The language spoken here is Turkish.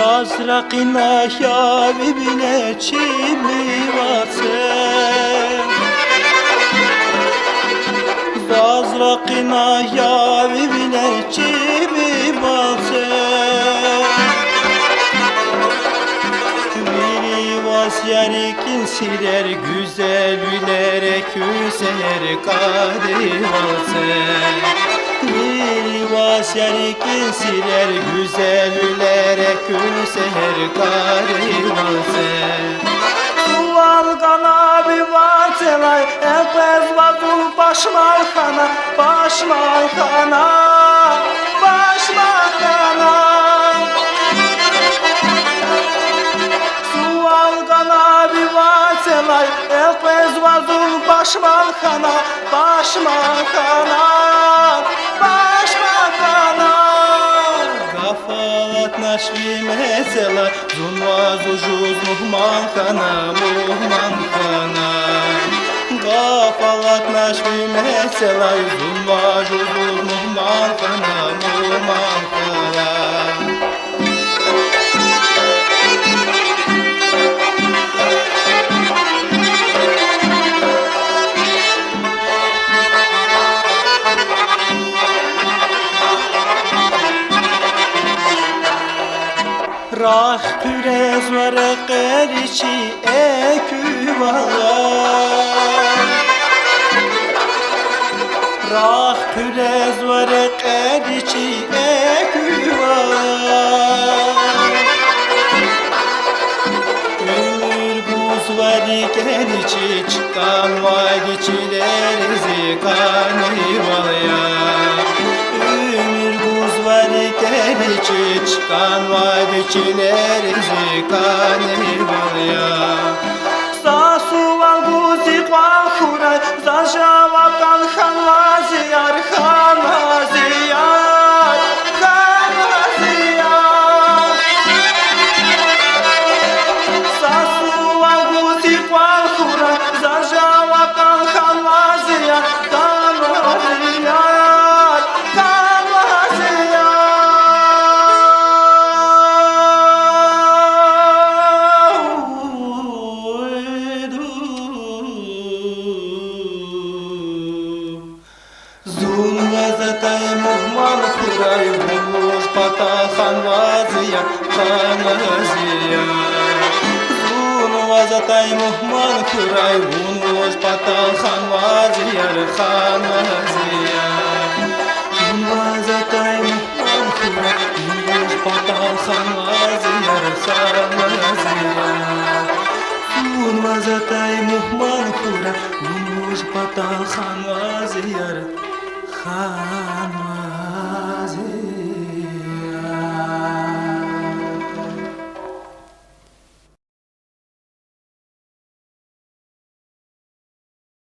Vazraqina yavi bile çimi vatse Vazraqina yavi bile çimi vatse Yarikin siler güzel bilerek küser kadivalse Mirvas yarikin siler güzel bilerek küser kadivalse Sual kana bir varselay Elpez vazul başmalkana Başmalkana Başmalkana Elpez vazul başmalkana, başmalkana, başmalkana. Gafalat naşvi mesela, zunvaz ucuz muhmankana, muhmankana. Gafalat naşvi mesela, zunvaz ucuz muhmankana, muhmankana. Rah pürez var qeriçi eküvala Rah pürez var qeriçi eküvala Ömür buz var qeriçi çıkan vadiçilerizi kanivalya Gerici çıkan vadiçilerizi kanivalya Sasu val guzik val kuray Zajavakan hanvaziyar hanvaziyar Hanvaziyar Sasu val guzik val kuray Zajavakan hanvaziyar Hanvaziyar Zunvazatay muhman kuray bulmuş pata hanvaziya hanvaziya Zunvazatay muhman kuray bulmuş pata hanvaziya hanvaziya Zunvazatay muhman kuray bulmuş pata hanvaziya hanvaziya Zunvazatay muhman kuray bulmuş pata hanvaziya Khan